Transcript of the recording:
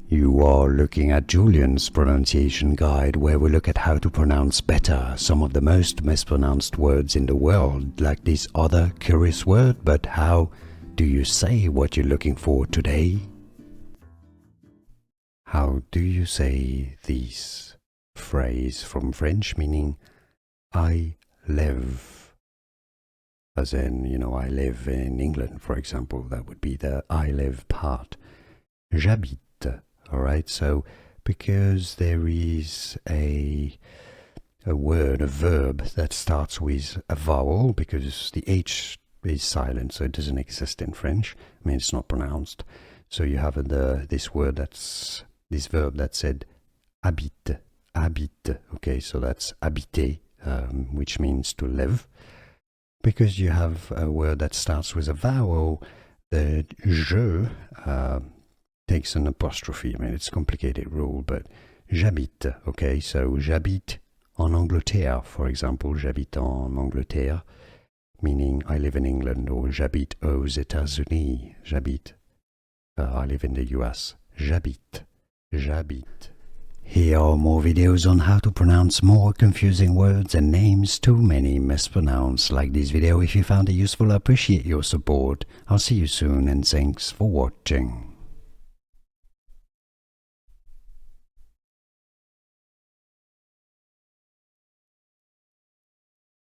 You are looking at Julian's pronunciation guide, where we look at how to pronounce better some of the most mispronounced words in the world, like this other curious word. But how do you say what you're looking for today? How do you say this phrase from French meaning I live? As in, I live in England, for example. That would be the I live part. J'habite. Alright, so because there is a word, a verb that starts with a vowel, because the H is silent, so it doesn't exist in French. I mean, it's not pronounced. So you have this verb that said habite, habite. Okay, so that's habiter, which means to live. Because you have a word that starts with a vowel, the je takes an apostrophe. I mean, it's a complicated rule, but j'habite, okay? So j'habite en Angleterre, for example. J'habite en Angleterre, meaning I live in England, or j'habite aux États-Unis. J'habite, I live in the US. J'habite, j'habite. Here are more videos on how to pronounce more confusing words and names too many mispronounced. Like this video if you found it useful. I appreciate your support. I'll see you soon, and thanks for watching.